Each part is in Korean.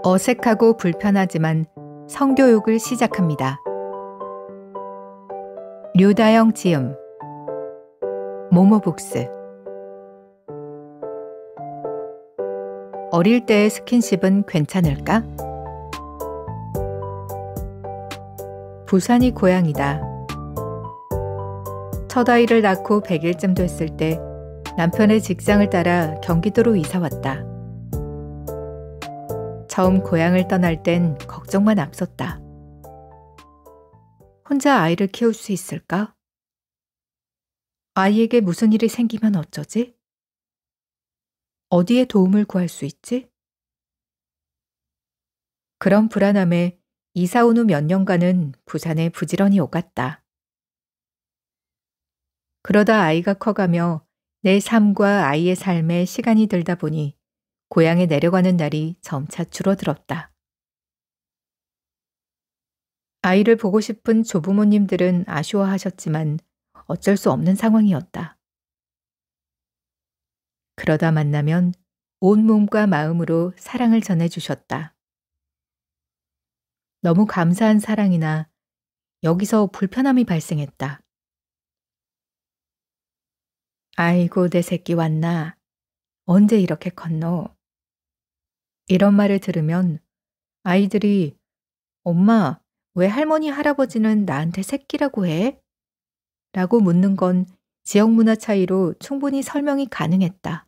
어색하고 불편하지만 성교육을 시작합니다. 류다영 지음, 모모북스. 어릴 때의 스킨십은 괜찮을까? 부산이 고향이다. 첫 아이를 낳고 100일쯤 됐을 때 남편의 직장을 따라 경기도로 이사 왔다. 처음 고향을 떠날 땐 걱정만 앞섰다. 혼자 아이를 키울 수 있을까? 아이에게 무슨 일이 생기면 어쩌지? 어디에 도움을 구할 수 있지? 그런 불안함에 이사 온 후 몇 년간은 부산에 부지런히 오갔다. 그러다 아이가 커가며 내 삶과 아이의 삶에 시간이 들다 보니 고향에 내려가는 날이 점차 줄어들었다. 아이를 보고 싶은 조부모님들은 아쉬워하셨지만 어쩔 수 없는 상황이었다. 그러다 만나면 온 몸과 마음으로 사랑을 전해주셨다. 너무 감사한 사랑이나 여기서 불편함이 발생했다. 아이고 내 새끼 왔나? 언제 이렇게 컸노? 이런 말을 들으면 아이들이 엄마, 왜 할머니 할아버지는 나한테 새끼라고 해? 라고 묻는 건 지역 문화 차이로 충분히 설명이 가능했다.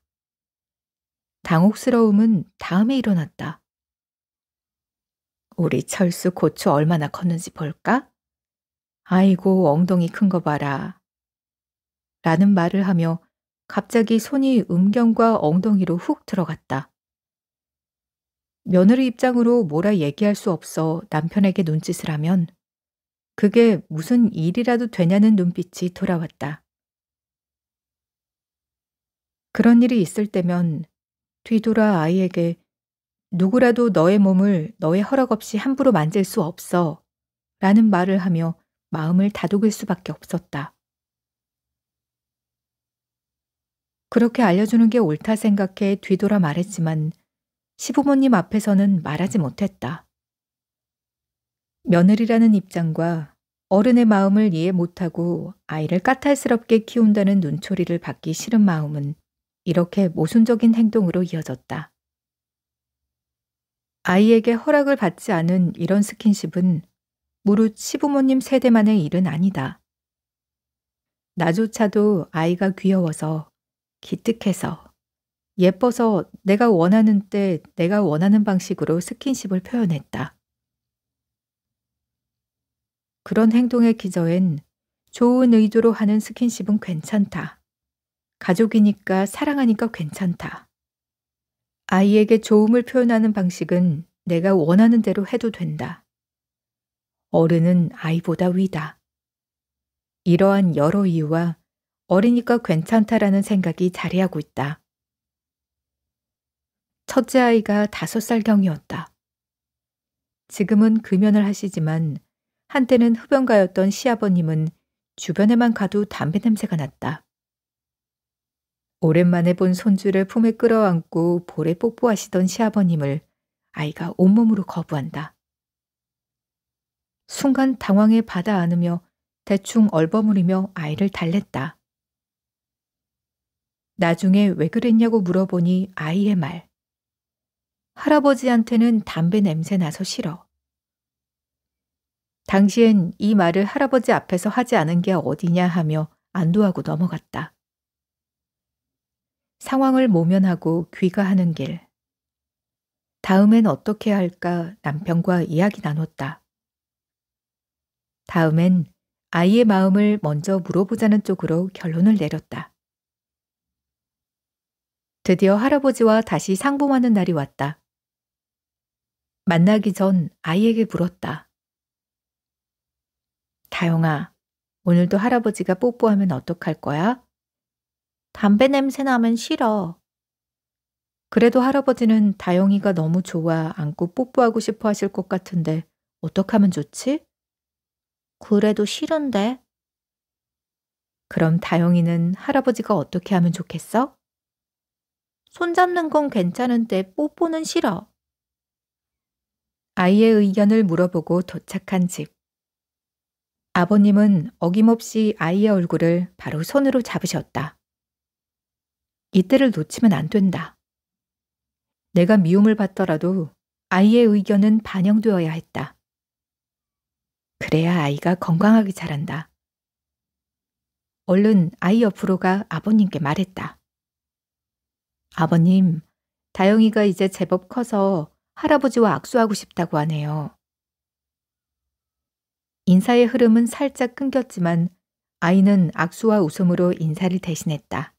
당혹스러움은 다음에 일어났다. 우리 철수 고추 얼마나 컸는지 볼까? 아이고 엉덩이 큰 거 봐라. 라는 말을 하며 갑자기 손이 음경과 엉덩이로 훅 들어갔다. 며느리 입장으로 뭐라 얘기할 수 없어 남편에게 눈짓을 하면 그게 무슨 일이라도 되냐는 눈빛이 돌아왔다. 그런 일이 있을 때면 뒤돌아 아이에게 누구라도 너의 몸을 너의 허락 없이 함부로 만질 수 없어 라는 말을 하며 마음을 다독일 수밖에 없었다. 그렇게 알려주는 게 옳다 생각해 뒤돌아 말했지만 시부모님 앞에서는 말하지 못했다. 며느리라는 입장과 어른의 마음을 이해 못하고 아이를 까탈스럽게 키운다는 눈초리를 받기 싫은 마음은 이렇게 모순적인 행동으로 이어졌다. 아이에게 허락을 받지 않은 이런 스킨십은 무릇 시부모님 세대만의 일은 아니다. 나조차도 아이가 귀여워서, 기특해서, 예뻐서 내가 원하는 때 내가 원하는 방식으로 스킨십을 표현했다. 그런 행동의 기저엔 좋은 의도로 하는 스킨십은 괜찮다. 가족이니까 사랑하니까 괜찮다. 아이에게 좋음을 표현하는 방식은 내가 원하는 대로 해도 된다. 어른은 아이보다 위다. 이러한 여러 이유와 어리니까 괜찮다라는 생각이 자리하고 있다. 첫째 아이가 5살경이었다. 지금은 금연을 하시지만 한때는 흡연가였던 시아버님은 주변에만 가도 담배 냄새가 났다. 오랜만에 본 손주를 품에 끌어안고 볼에 뽀뽀하시던 시아버님을 아이가 온몸으로 거부한다. 순간 당황해 받아 안으며 대충 얼버무리며 아이를 달랬다. 나중에 왜 그랬냐고 물어보니 아이의 말. 할아버지한테는 담배 냄새 나서 싫어. 당시엔 이 말을 할아버지 앞에서 하지 않은 게 어디냐 하며 안도하고 넘어갔다. 상황을 모면하고 귀가하는 길. 다음엔 어떻게 할까 남편과 이야기 나눴다. 다음엔 아이의 마음을 먼저 물어보자는 쪽으로 결론을 내렸다. 드디어 할아버지와 다시 상봉하는 날이 왔다. 만나기 전 아이에게 물었다. 다영아, 오늘도 할아버지가 뽀뽀하면 어떡할 거야? 담배 냄새 나면 싫어. 그래도 할아버지는 다영이가 너무 좋아 안고 뽀뽀하고 싶어 하실 것 같은데 어떡하면 좋지? 그래도 싫은데. 그럼 다영이는 할아버지가 어떻게 하면 좋겠어? 손잡는 건 괜찮은데 뽀뽀는 싫어. 아이의 의견을 물어보고 도착한 집. 아버님은 어김없이 아이의 얼굴을 바로 손으로 잡으셨다. 이때를 놓치면 안 된다. 내가 미움을 받더라도 아이의 의견은 반영되어야 했다. 그래야 아이가 건강하게 자란다. 얼른 아이 옆으로 가 아버님께 말했다. 아버님, 다영이가 이제 제법 커서 할아버지와 악수하고 싶다고 하네요. 인사의 흐름은 살짝 끊겼지만 아이는 악수와 웃음으로 인사를 대신했다.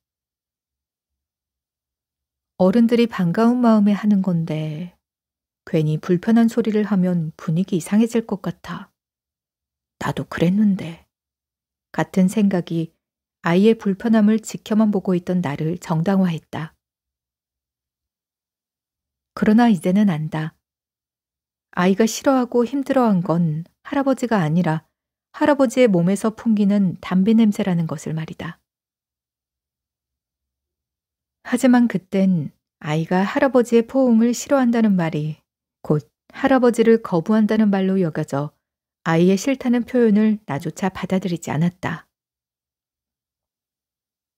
어른들이 반가운 마음에 하는 건데 괜히 불편한 소리를 하면 분위기 이상해질 것 같아. 나도 그랬는데. 같은 생각이 아이의 불편함을 지켜만 보고 있던 나를 정당화했다. 그러나 이제는 안다. 아이가 싫어하고 힘들어한 건 할아버지가 아니라 할아버지의 몸에서 풍기는 담배 냄새라는 것을 말이다. 하지만 그땐 아이가 할아버지의 포옹을 싫어한다는 말이 곧 할아버지를 거부한다는 말로 여겨져 아이의 싫다는 표현을 나조차 받아들이지 않았다.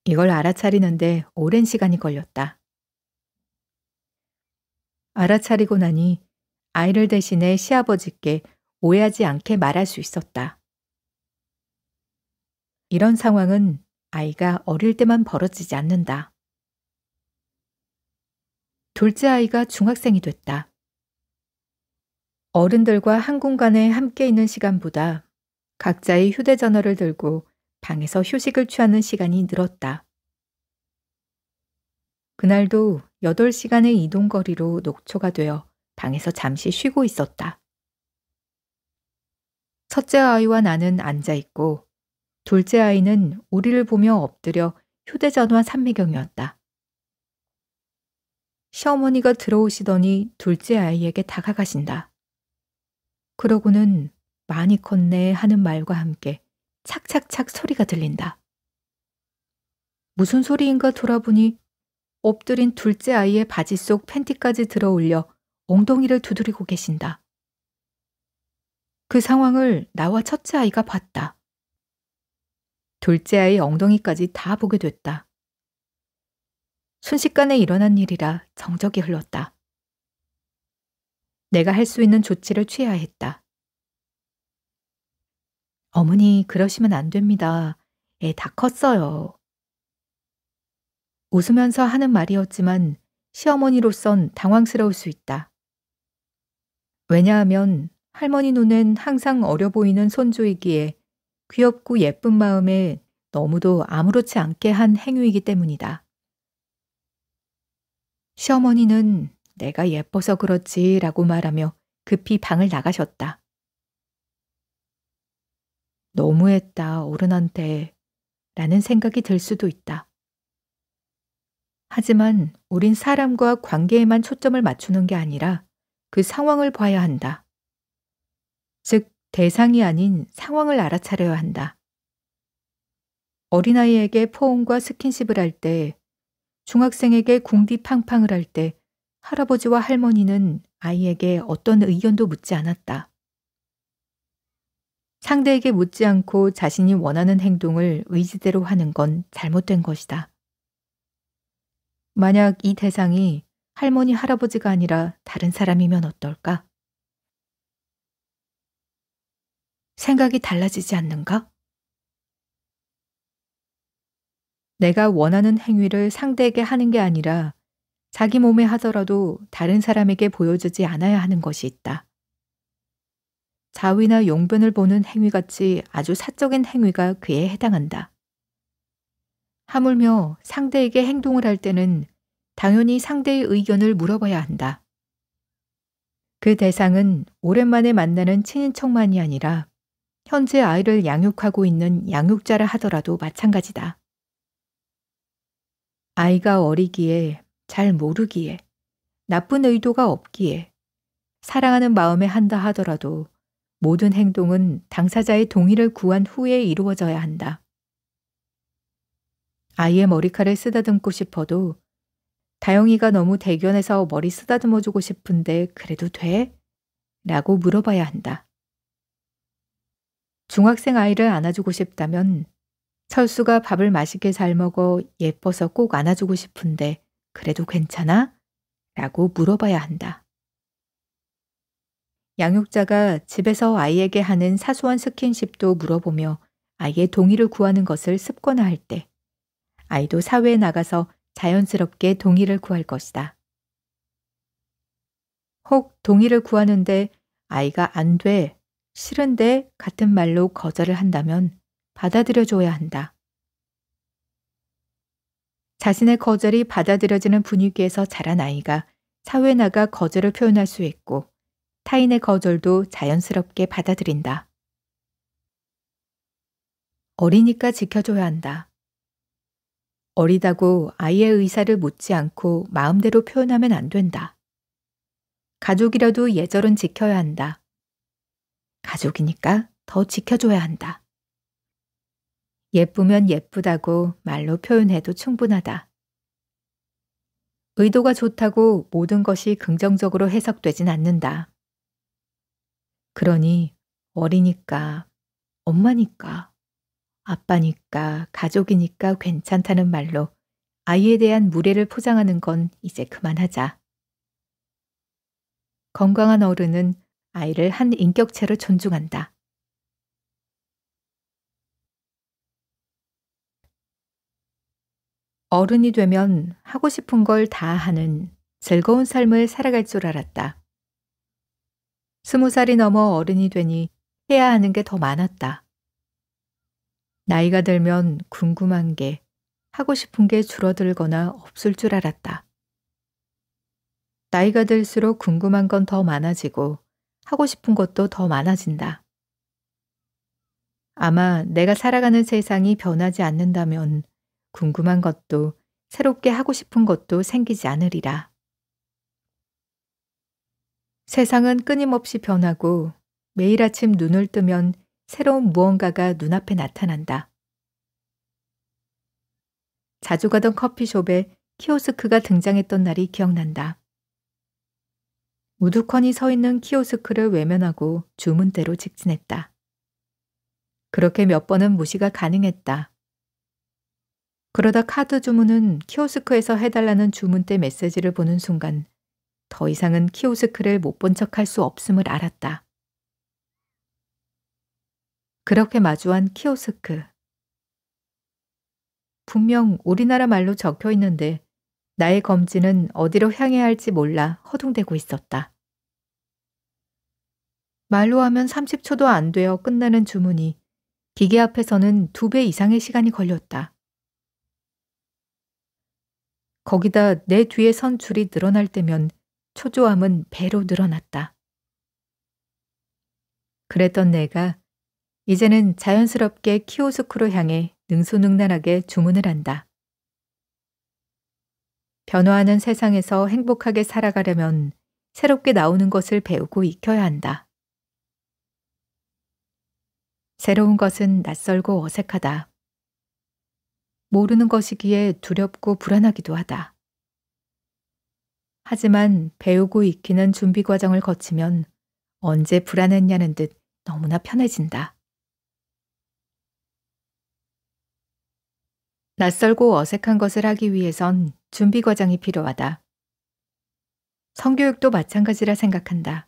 이걸 알아차리는데 오랜 시간이 걸렸다. 알아차리고 나니 아이를 대신해 시아버지께 오해하지 않게 말할 수 있었다. 이런 상황은 아이가 어릴 때만 벌어지지 않는다. 둘째 아이가 중학생이 됐다. 어른들과 한 공간에 함께 있는 시간보다 각자의 휴대전화를 들고 방에서 휴식을 취하는 시간이 늘었다. 그날도 8시간의 이동거리로 녹초가 되어 방에서 잠시 쉬고 있었다. 첫째 아이와 나는 앉아 있고 둘째 아이는 우리를 보며 엎드려 휴대전화 삼미경이었다. 시어머니가 들어오시더니 둘째 아이에게 다가가신다. 그러고는 많이 컸네 하는 말과 함께 착착착 소리가 들린다. 무슨 소리인가 돌아보니 엎드린 둘째 아이의 바지 속 팬티까지 들어올려 엉덩이를 두드리고 계신다. 그 상황을 나와 첫째 아이가 봤다. 둘째 아이 엉덩이까지 다 보게 됐다. 순식간에 일어난 일이라 정적이 흘렀다. 내가 할 수 있는 조치를 취해야 했다. 어머니, 그러시면 안 됩니다. 애 다 컸어요. 웃으면서 하는 말이었지만 시어머니로선 당황스러울 수 있다. 왜냐하면 할머니 눈엔 항상 어려 보이는 손주이기에 귀엽고 예쁜 마음에 너무도 아무렇지 않게 한 행위이기 때문이다. 시어머니는 내가 예뻐서 그렇지라고 말하며 급히 방을 나가셨다. 너무했다, 어른한테 라는 생각이 들 수도 있다. 하지만 우린 사람과 관계에만 초점을 맞추는 게 아니라 그 상황을 봐야 한다. 즉, 대상이 아닌 상황을 알아차려야 한다. 어린아이에게 포옹과 스킨십을 할 때, 중학생에게 궁디팡팡을 할 때 할아버지와 할머니는 아이에게 어떤 의견도 묻지 않았다. 상대에게 묻지 않고 자신이 원하는 행동을 의지대로 하는 건 잘못된 것이다. 만약 이 대상이 할머니, 할아버지가 아니라 다른 사람이면 어떨까? 생각이 달라지지 않는가? 내가 원하는 행위를 상대에게 하는 게 아니라 자기 몸에 하더라도 다른 사람에게 보여주지 않아야 하는 것이 있다. 자위나 용변을 보는 행위같이 아주 사적인 행위가 그에 해당한다. 하물며 상대에게 행동을 할 때는 당연히 상대의 의견을 물어봐야 한다. 그 대상은 오랜만에 만나는 친인척만이 아니라 현재 아이를 양육하고 있는 양육자라 하더라도 마찬가지다. 아이가 어리기에, 잘 모르기에, 나쁜 의도가 없기에, 사랑하는 마음에 한다 하더라도 모든 행동은 당사자의 동의를 구한 후에 이루어져야 한다. 아이의 머리칼을 쓰다듬고 싶어도 다영이가 너무 대견해서 머리 쓰다듬어주고 싶은데 그래도 돼? 라고 물어봐야 한다. 중학생 아이를 안아주고 싶다면 철수가 밥을 맛있게 잘 먹어 예뻐서 꼭 안아주고 싶은데 그래도 괜찮아? 라고 물어봐야 한다. 양육자가 집에서 아이에게 하는 사소한 스킨십도 물어보며 아이의 동의를 구하는 것을 습관화할 때 아이도 사회에 나가서 자연스럽게 동의를 구할 것이다. 혹 동의를 구하는데 아이가 안 돼, 싫은데 같은 말로 거절을 한다면 받아들여줘야 한다. 자신의 거절이 받아들여지는 분위기에서 자란 아이가 사회에 나가 거절을 표현할 수 있고 타인의 거절도 자연스럽게 받아들인다. 어리니까 지켜줘야 한다. 어리다고 아이의 의사를 묻지 않고 마음대로 표현하면 안 된다. 가족이라도 예절은 지켜야 한다. 가족이니까 더 지켜줘야 한다. 예쁘면 예쁘다고 말로 표현해도 충분하다. 의도가 좋다고 모든 것이 긍정적으로 해석되진 않는다. 그러니 어리니까, 엄마니까, 아빠니까, 가족이니까 괜찮다는 말로 아이에 대한 무례를 포장하는 건 이제 그만하자. 건강한 어른은 아이를 한 인격체로 존중한다. 어른이 되면 하고 싶은 걸 다 하는 즐거운 삶을 살아갈 줄 알았다. 20살이 넘어 어른이 되니 해야 하는 게 더 많았다. 나이가 들면 궁금한 게, 하고 싶은 게 줄어들거나 없을 줄 알았다. 나이가 들수록 궁금한 건 더 많아지고 하고 싶은 것도 더 많아진다. 아마 내가 살아가는 세상이 변하지 않는다면 궁금한 것도 새롭게 하고 싶은 것도 생기지 않으리라. 세상은 끊임없이 변하고 매일 아침 눈을 뜨면 새로운 무언가가 눈앞에 나타난다. 자주 가던 커피숍에 키오스크가 등장했던 날이 기억난다. 우두커니 서 있는 키오스크를 외면하고 주문대로 직진했다. 그렇게 몇 번은 무시가 가능했다. 그러다 카드 주문은 키오스크에서 해달라는 주문대 메시지를 보는 순간 더 이상은 키오스크를 못 본 척할 수 없음을 알았다. 그렇게 마주한 키오스크. 분명 우리나라 말로 적혀 있는데 나의 검지는 어디로 향해야 할지 몰라 허둥대고 있었다. 말로 하면 30초도 안 되어 끝나는 주문이 기계 앞에서는 2배 이상의 시간이 걸렸다. 거기다 내 뒤에 선 줄이 늘어날 때면 초조함은 배로 늘어났다. 그랬던 내가 이제는 자연스럽게 키오스크로 향해 능수능란하게 주문을 한다. 변화하는 세상에서 행복하게 살아가려면 새롭게 나오는 것을 배우고 익혀야 한다. 새로운 것은 낯설고 어색하다. 모르는 것이기에 두렵고 불안하기도 하다. 하지만 배우고 익히는 준비 과정을 거치면 언제 불안했냐는 듯 너무나 편해진다. 낯설고 어색한 것을 하기 위해선 준비 과정이 필요하다. 성교육도 마찬가지라 생각한다.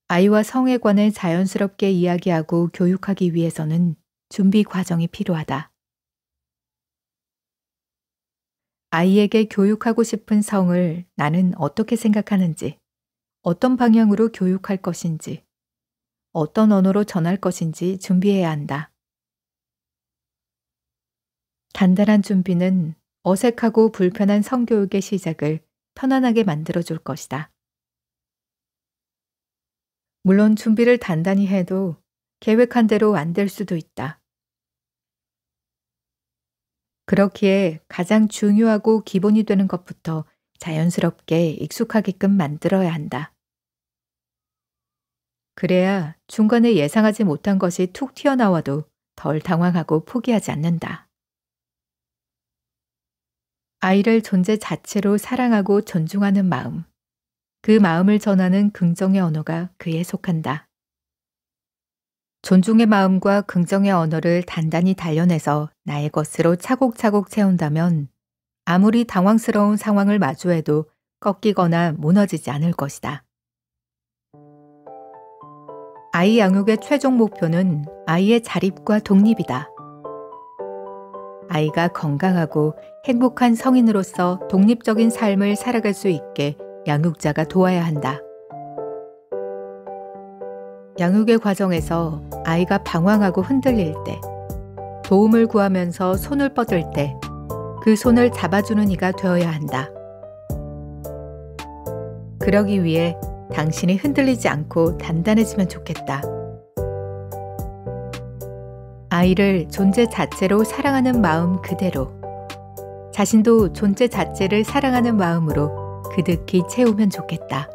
아이와 성에 관해 자연스럽게 이야기하고 교육하기 위해서는 준비 과정이 필요하다. 아이에게 교육하고 싶은 성을 나는 어떻게 생각하는지, 어떤 방향으로 교육할 것인지, 어떤 언어로 전할 것인지 준비해야 한다. 간단한 준비는 어색하고 불편한 성교육의 시작을 편안하게 만들어줄 것이다. 물론 준비를 단단히 해도 계획한 대로 안 될 수도 있다. 그렇기에 가장 중요하고 기본이 되는 것부터 자연스럽게 익숙하게끔 만들어야 한다. 그래야 중간에 예상하지 못한 것이 툭 튀어나와도 덜 당황하고 포기하지 않는다. 아이를 존재 자체로 사랑하고 존중하는 마음. 그 마음을 전하는 긍정의 언어가 그에 속한다. 존중의 마음과 긍정의 언어를 단단히 단련해서 나의 것으로 차곡차곡 채운다면 아무리 당황스러운 상황을 마주해도 꺾이거나 무너지지 않을 것이다. 아이 양육의 최종 목표는 아이의 자립과 독립이다. 아이가 건강하고 행복한 성인으로서 독립적인 삶을 살아갈 수 있게 양육자가 도와야 한다. 양육의 과정에서 아이가 방황하고 흔들릴 때, 도움을 구하면서 손을 뻗을 때, 그 손을 잡아주는 이가 되어야 한다. 그러기 위해 당신이 흔들리지 않고 단단해지면 좋겠다. 아이를 존재 자체로 사랑하는 마음 그대로, 자신도 존재 자체를 사랑하는 마음으로 그득히 채우면 좋겠다.